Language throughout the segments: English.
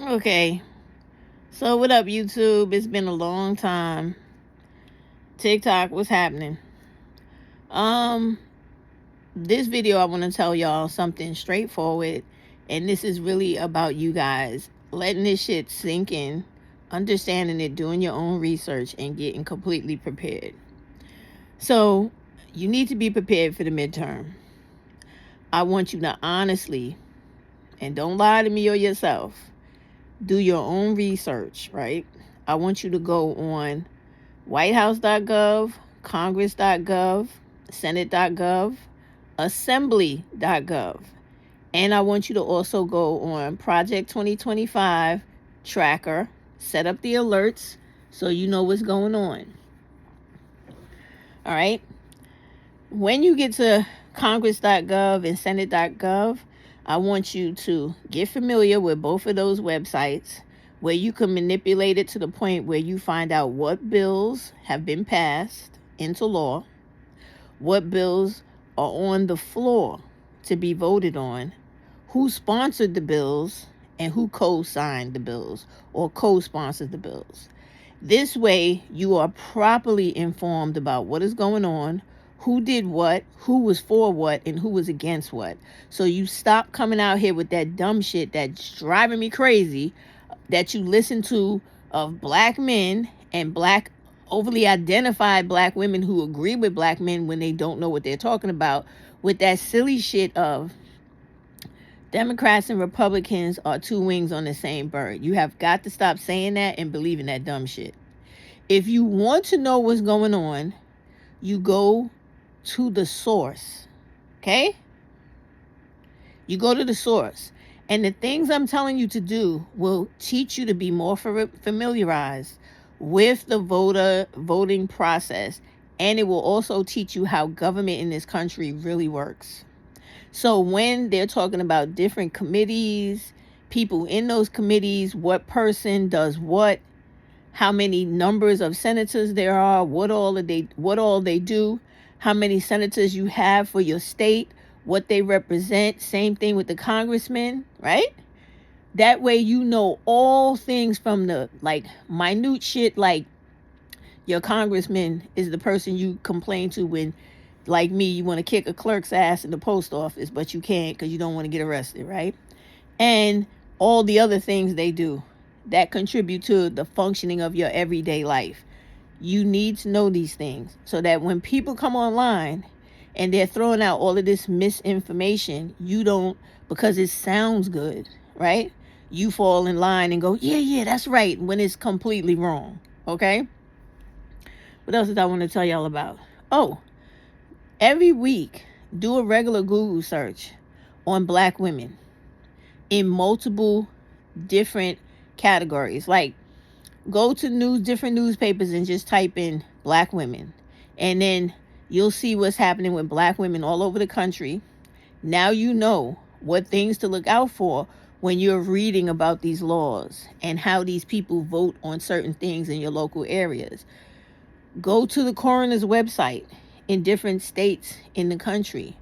Okay, so what up, YouTube? It's been a long time. TikTok, what's happening? Um, this video I want to tell y'all something straightforward, and this is really about you guys letting this shit sink in, understanding it, doing your own research, and getting completely prepared. So, you need to be prepared for the midterm. I want you to honestly, and don't lie to me or yourself, do your own research, right? I want you to go on whitehouse.gov, congress.gov, senate.gov, assembly.gov. And I want you to also go on Project 2025 tracker, set up the alerts so you know what's going on. All right. When you get to congress.gov and senate.gov, I want you to get familiar with both of those websites where you can manipulate it to the point where you find out what bills have been passed into law, what bills are on the floor to be voted on, who sponsored the bills, and who co-signed the bills or co-sponsored the bills. This way, you are properly informed about what is going on, who did what, who was for what, and who was against what. So you stop coming out here with that dumb shit that's driving me crazy that you listen to of black men and black overly identified black women who agree with black men when they don't know what they're talking about, with that silly shit of Democrats and Republicans are two wings on the same bird. You have got to stop saying that and believing that dumb shit. If you want to know what's going on, you go to the source, okay? You go to the source. And the things I'm telling you to do will teach you to be more familiarized with the voting process. And it will also teach you how government in this country really works. So when they're talking about different committees, people in those committees, what person does what, how many numbers of senators there are, what all they do, how many senators you have for your state, what they represent, same thing with the congressmen, right? That way you know all things from the minute shit, like your congressman is the person you complain to when, like me, you want to kick a clerk's ass in the post office, but you can't because you don't want to get arrested, right? And all the other things they do that contribute to the functioning of your everyday life. You need to know these things so that when people come online and they're throwing out all of this misinformation, you don't, because it sounds good, right? You fall in line and go, yeah, that's right, when it's completely wrong, okay? What else did I want to tell y'all about? Oh, every week, do a regular Google search on black women in multiple different categories. Like, go to different newspapers and just type in black women. And then you'll see what's happening with black women all over the country. Now you know what things to look out for when you're reading about these laws and how these people vote on certain things in your local areas. Go to the coroner's website in different states in the country.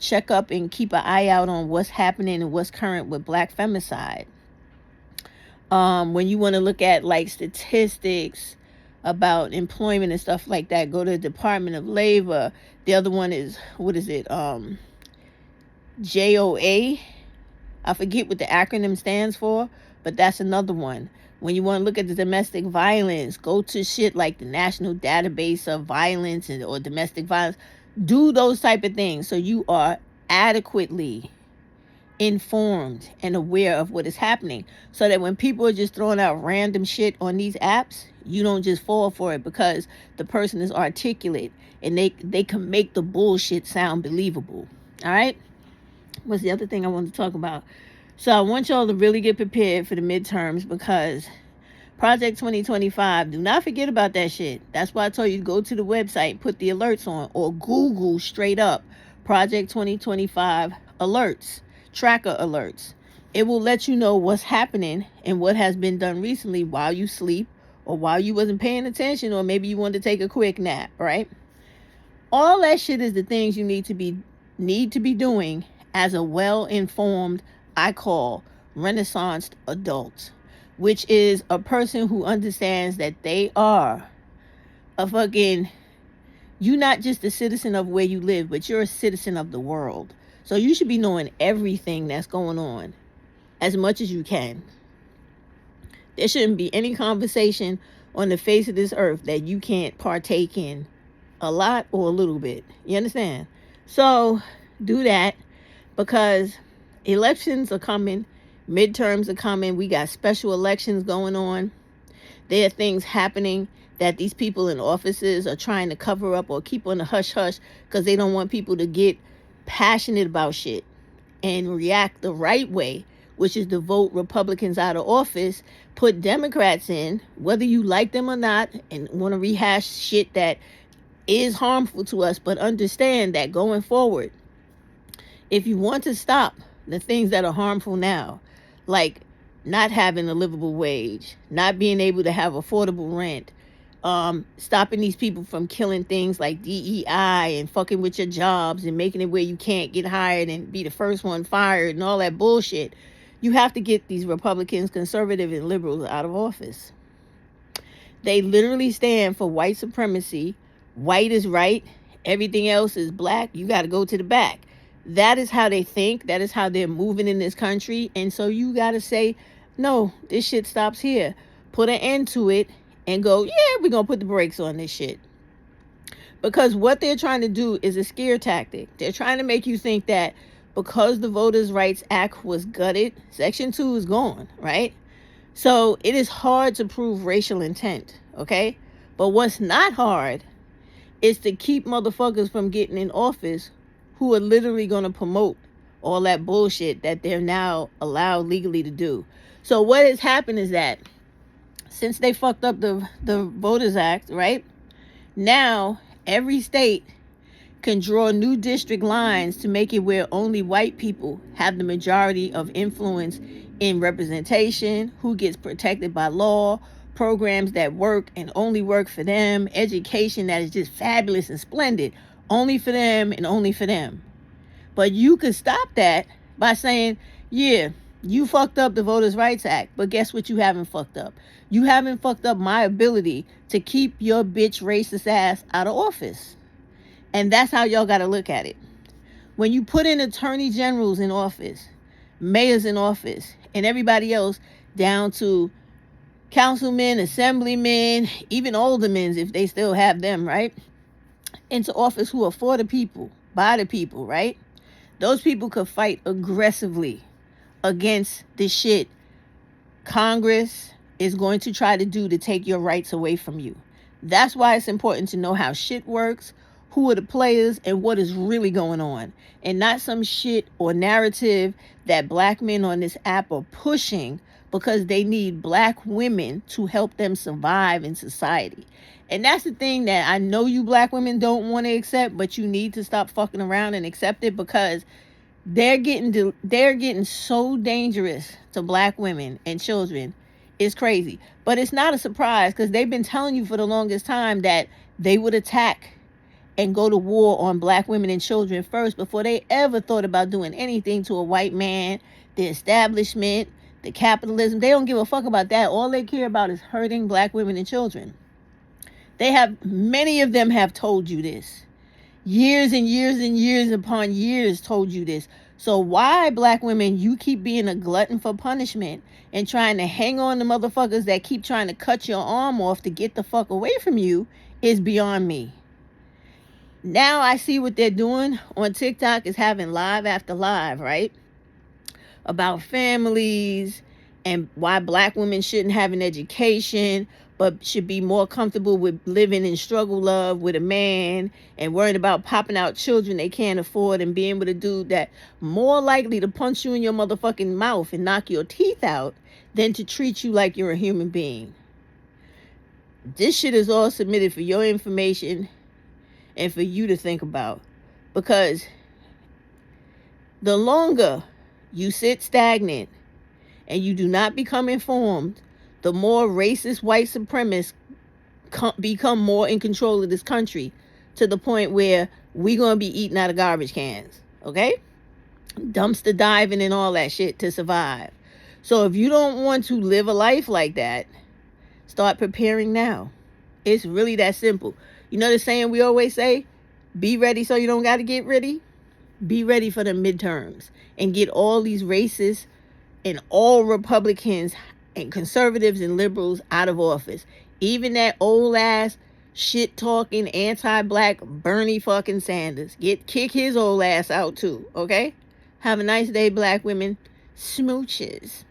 Check up and keep an eye out on what's happening and what's current with black femicide. When you want to look at like statistics about employment and stuff like that, go to the Department of Labor. The other one is, what is it? JOA. I forget what the acronym stands for, but that's another one. When you want to look at the domestic violence, go to shit like the National Database of Violence or Domestic Violence. Do those type of things so you are adequately informed and aware of what is happening, so that when people are just throwing out random shit on these apps, you don't just fall for it because the person is articulate and they can make the bullshit sound believable. All right, what's the other thing I want to talk about? So I want y'all to really get prepared for the midterms, because Project 2025, do not forget about that shit. That's why I told you to go to the website, put the alerts on, or Google straight up Project 2025 alerts, tracker alerts. It will let you know what's happening and what has been done recently while you sleep, or while you wasn't paying attention, or maybe you wanted to take a quick nap, right? All that shit is the things you need to be doing as a well-informed, I call renaissance adult, which is a person who understands that they are a fucking, you're not just a citizen of where you live, but you're a citizen of the world. So you should be knowing everything that's going on as much as you can. There shouldn't be any conversation on the face of this earth that you can't partake in a lot or a little bit. You understand? So do that, because elections are coming, midterms are coming, we got special elections going on. There are things happening that these people in offices are trying to cover up or keep on the hush hush because they don't want people to get passionate about shit and react the right way, which is to vote Republicans out of office, put Democrats in, whether you like them or not, and want to rehash shit that is harmful to us. But understand that going forward, if you want to stop the things that are harmful now, like not having a livable wage, not being able to have affordable rent, stopping these people from killing things like DEI and fucking with your jobs and making it where you can't get hired and be the first one fired and all that bullshit, you have to get these Republicans, conservative and liberals out of office. They literally stand for white supremacy. White is right. Everything else is black. You got to go to the back. That is how they think. That is how they're moving in this country. And so you got to say, no, this shit stops here. Put an end to it and go, yeah, we're going to put the brakes on this shit. Because what they're trying to do is a scare tactic. They're trying to make you think that because the Voters' Rights Act was gutted, Section 2 is gone, right? So it is hard to prove racial intent, okay? But what's not hard is to keep motherfuckers from getting in office who are literally going to promote all that bullshit that they're now allowed legally to do. So what has happened is that since they fucked up the Voters Act, right? Now every state can draw new district lines to make it where only white people have the majority of influence in representation, who gets protected by law, programs that work and only work for them, education that is just fabulous and splendid, only for them and only for them. But you could stop that by saying, yeah, you fucked up the Voters' Rights Act, but guess what you haven't fucked up? You haven't fucked up my ability to keep your bitch racist ass out of office. And that's how y'all got to look at it. When you put in attorney generals in office, mayors in office, and everybody else down to councilmen, assemblymen, even aldermen, if they still have them, right? Into office who are for the people, by the people, right? Those people could fight aggressively against the shit Congress is going to try to do to take your rights away from you. That's why it's important to know how shit works, who are the players, and what is really going on. And not some shit or narrative that black men on this app are pushing because they need black women to help them survive in society. And that's the thing that I know you black women don't want to accept, but you need to stop fucking around and accept it, because they're getting so dangerous to black women and children. It's crazy. But it's not a surprise, because they've been telling you for the longest time that they would attack and go to war on black women and children first before they ever thought about doing anything to a white man, the establishment, the capitalism. They don't give a fuck about that. All they care about is hurting black women and children. Many of them have told you this. Years and years and years upon years told you this. So why, black women, you keep being a glutton for punishment and trying to hang on to motherfuckers that keep trying to cut your arm off to get the fuck away from you is beyond me. Now I see what they're doing on TikTok is having live after live, right? About families and why black women shouldn't have an education, but should be more comfortable with living in struggle love with a man and worrying about popping out children they can't afford and being with a dude that more likely to punch you in your motherfucking mouth and knock your teeth out than to treat you like you're a human being. This shit is all submitted for your information and for you to think about, because the longer you sit stagnant and you do not become informed, the more racist white supremacists become more in control of this country, to the point where we're going to be eating out of garbage cans, okay? Dumpster diving and all that shit to survive. So if you don't want to live a life like that, start preparing now. It's really that simple. You know the saying we always say, be ready so you don't got to get ready? Be ready for the midterms and get all these racists and all Republicans and conservatives and liberals out of office. Even that old ass shit talking anti-black Bernie fucking Sanders. Kick his old ass out too, okay? Have a nice day, black women. Smooches.